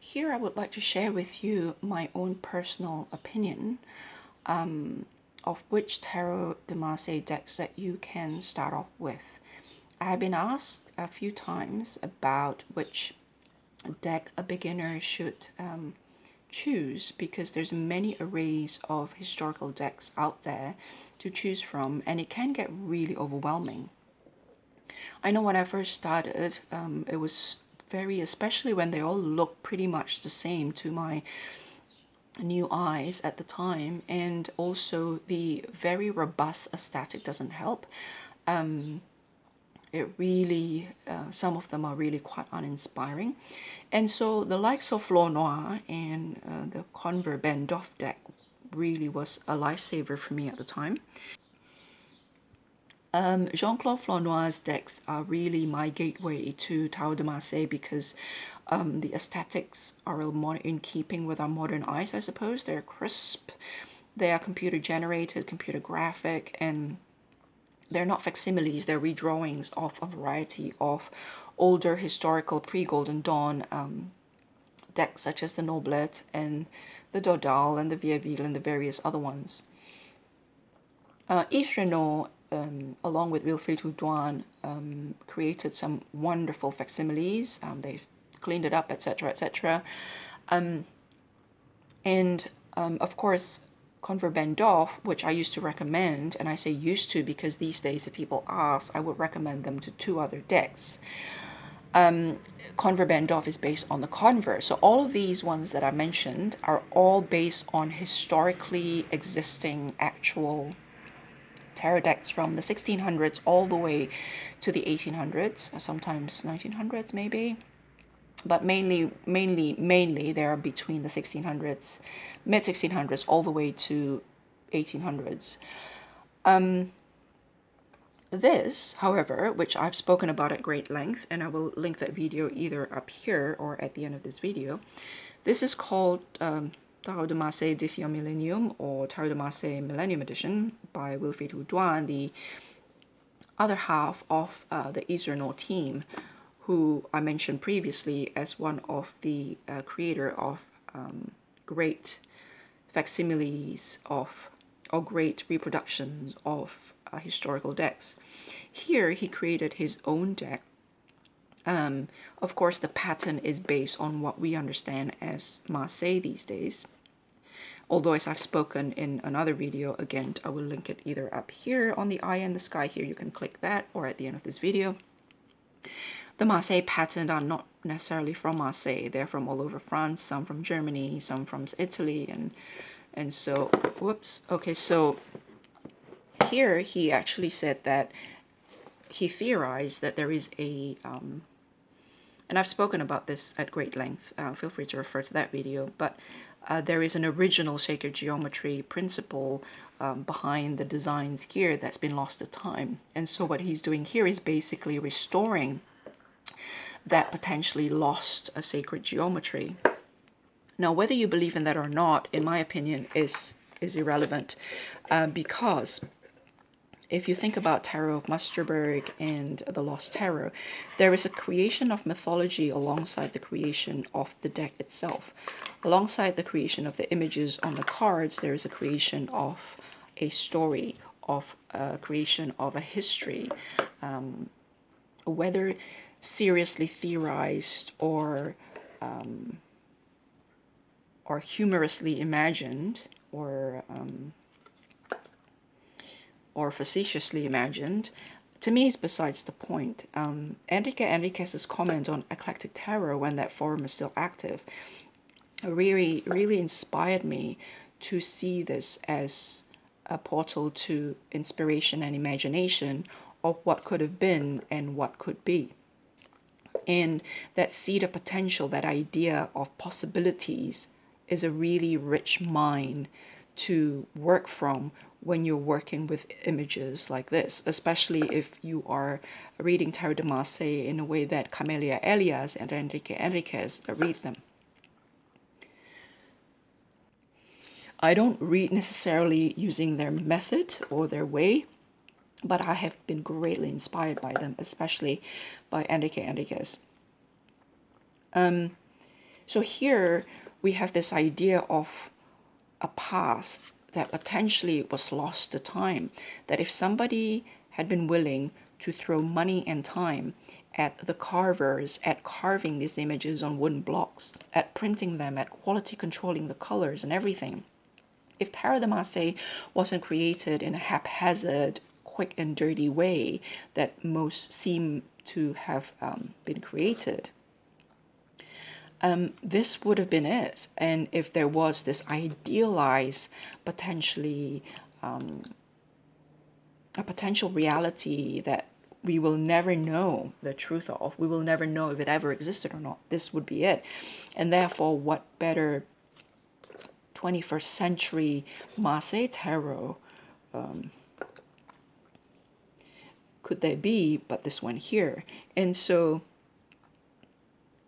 Here I would like to share with you my own personal opinion of which Tarot de Marseille decks that you can start off with. I have been asked a few times about which deck a beginner should choose, because there's many arrays of historical decks out there to choose from, and it can get really overwhelming. I know when I first started, it was very, especially when they all look pretty much the same to my new eyes at the time, and also the very robust aesthetic doesn't help. It really, some of them are really quite uninspiring. And so the likes of Flor Noir and the Convert Bandolph deck really was a lifesaver for me at the time. Jean-Claude Flor Noir's decks are really my gateway to Tarot de Marseille, because the aesthetics are a little more in keeping with our modern eyes, I suppose. They're crisp, they are computer generated, computer graphic, and they're not facsimiles, they're redrawings of a variety of older historical pre-Golden Dawn decks, such as the Noblette and the Dodal and the Vieilleville and the various other ones. Yves Renaud, along with Wilfrid Houdouin, created some wonderful facsimiles. They cleaned it up, etc., etc. Of course, Convert Bandolph, which I used to recommend, and I say used to because these days if people ask, I would recommend them to two other decks. Convert Bandolph is based on the Convert. So all of these ones that I mentioned are all based on historically existing actual tarot decks from the 1600s all the way to the 1800s, sometimes 1900s maybe. But mainly they are between the 1600s, mid 1600s, all the way to 1800s. This, however, which I've spoken about at great length, and I will link that video either up here or at the end of this video, this is called Tarot de Marseille Edition Millennium, or Tarot de Marseille Millennium Edition by Wilfrid Houdouin, the other half of the Yves Renaud team, who I mentioned previously as one of the creator of great facsimiles of, or great reproductions of historical decks. Here he created his own deck. Of course, the pattern is based on what we understand as Marseille these days. Although, as I've spoken in another video, again, I will link it either up here on the eye and the sky here, you can click that, or at the end of this video. The Marseille pattern are not necessarily from Marseille. They're from all over France, some from Germany, some from Italy, and so, whoops. Okay, so here he actually said that he theorized that there is a, and I've spoken about this at great length, feel free to refer to that video, but there is an original sacred geometry principle behind the designs here that's been lost to time. And so what he's doing here is basically restoring that potentially lost a sacred geometry. Now, whether you believe in that or not, in my opinion, is irrelevant, because if you think about Tarot of Musterberg and the Lost Tarot, there is a creation of mythology alongside the creation of the deck itself. Alongside the creation of the images on the cards, there is a creation of a story, of a creation of a history, whether seriously theorized or humorously imagined, or facetiously imagined, to me is besides the point. Enrique Enriquez's comment on Eclectic Tarot, when that forum is still active, really inspired me to see this as a portal to inspiration and imagination of what could have been and what could be. And that seed of potential, that idea of possibilities, is a really rich mine to work from when you're working with images like this, especially if you are reading Terra de Marseille in a way that Camelia Elias and Enrique Enriquez read them. I don't read necessarily using their method or their way, but I have been greatly inspired by them, especially by Enrique Enriquez. So here we have this idea of a past that potentially was lost to time, that if somebody had been willing to throw money and time at the carvers, at carving these images on wooden blocks, at printing them, at quality controlling the colors and everything, if Terra de Marseille wasn't created in a haphazard, quick and dirty way that most seem to have been created, this would have been it. And if there was this idealized, potentially a potential reality that we will never know the truth of, we will never know if it ever existed or not, this would be it. And therefore, what better 21st century Marseille tarot could there be but this one here? And so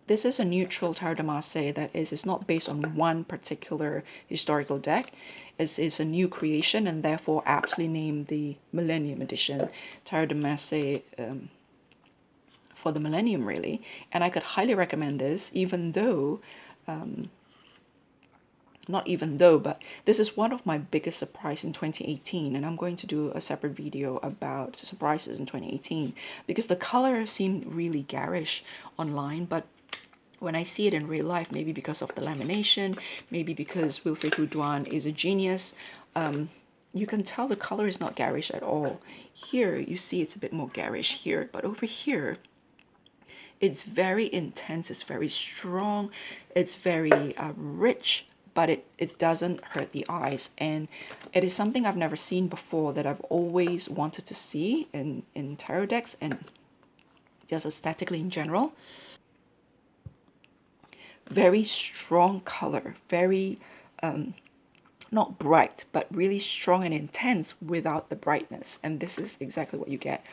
this is a neutral Terra de Marseille that is not based on one particular historical deck. It's a new creation, and therefore aptly named the Millennium Edition, Terra de Marseille for the Millennium, really. And I could highly recommend this, even though, not even though, but this is one of my biggest surprises in 2018, and I'm going to do a separate video about surprises in 2018, because the color seemed really garish online, but when I see it in real life, maybe because of the lamination, maybe because Wilfred Houdouin is a genius, you can tell the color is not garish at all. Here, you see it's a bit more garish here, but over here, it's very intense, it's very strong, it's very rich, but it doesn't hurt the eyes. And it is something I've never seen before that I've always wanted to see in tarot decks and just aesthetically in general. Very strong color, very not bright, but really strong and intense without the brightness. And this is exactly what you get.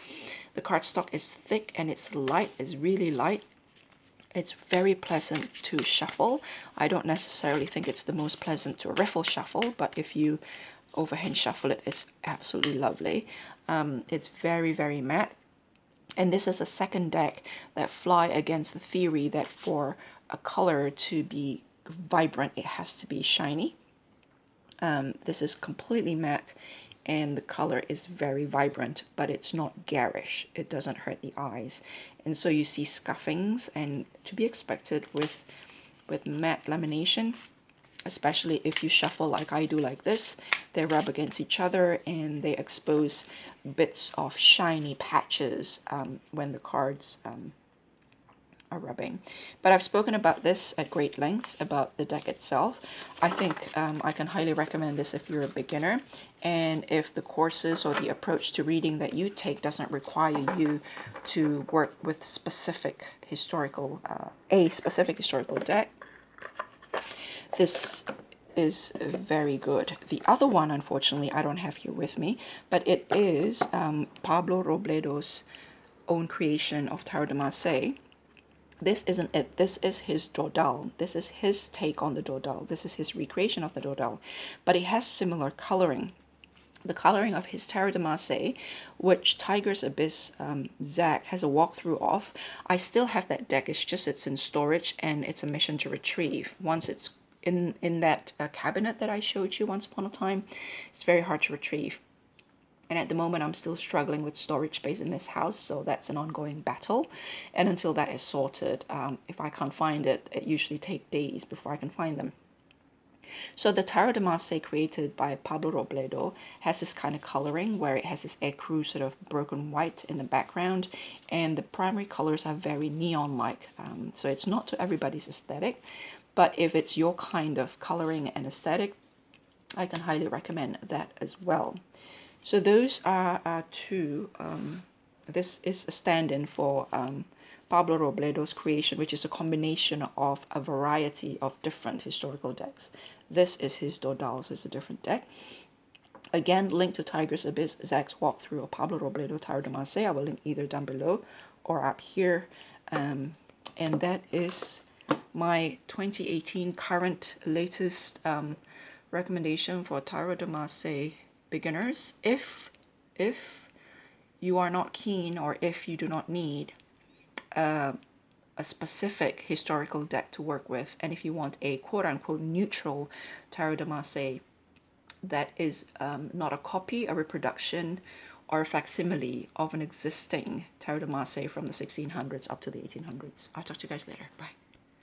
The cardstock is thick and it's light, it's really light. It's very pleasant to shuffle. I don't necessarily think it's the most pleasant to riffle shuffle, but if you overhand shuffle it, it's absolutely lovely. It's very, very matte. And this is a second deck that fly against the theory that for a color to be vibrant, it has to be shiny. This is completely matte and the color is very vibrant, but it's not garish. It doesn't hurt the eyes. And so you see scuffings, and to be expected with matte lamination, especially if you shuffle like I do like this, they rub against each other and they expose bits of shiny patches when the cards are rubbing. But I've spoken about this at great length, about the deck itself. I think I can highly recommend this if you're a beginner, and if the courses or the approach to reading that you take doesn't require you to work with specific historical, a specific historical deck. This is very good. The other one, unfortunately, I don't have here with me, but it is Pablo Robledo's own creation of Terra de Marseille. This isn't it. This is his dodal. This is his take on the dodal. This is his recreation of the dodal. But it has similar coloring. The coloring of his Terra de Marseille, which Tiger's Abyss Zach has a walkthrough of. I still have that deck. It's just it's in storage and it's a mission to retrieve. Once it's in that cabinet that I showed you once upon a time, it's very hard to retrieve. And at the moment, I'm still struggling with storage space in this house, so that's an ongoing battle. And until that is sorted, if I can't find it, it usually takes days before I can find them. So the Terra de Marseille created by Pablo Robledo has this kind of coloring where it has this ecru sort of broken white in the background, and the primary colors are very neon-like. So it's not to everybody's aesthetic, but if it's your kind of coloring and aesthetic, I can highly recommend that as well. So those are two. This is a stand-in for Pablo Robledo's creation, which is a combination of a variety of different historical decks. This is his Dodal, so it's a different deck. Again, link to Tiger's Abyss, Zach's walkthrough of Pablo Robledo, Terra de Marseille. I will link either down below or up here. And that is my 2018 current latest recommendation for Terra de Marseille beginners. If you are not keen, or if you do not need a specific historical deck to work with, and if you want a quote-unquote neutral Tarot de Marseille that is not a copy, a reproduction, or a facsimile of an existing Tarot de Marseille from the 1600s up to the 1800s. I'll talk to you guys later. Bye.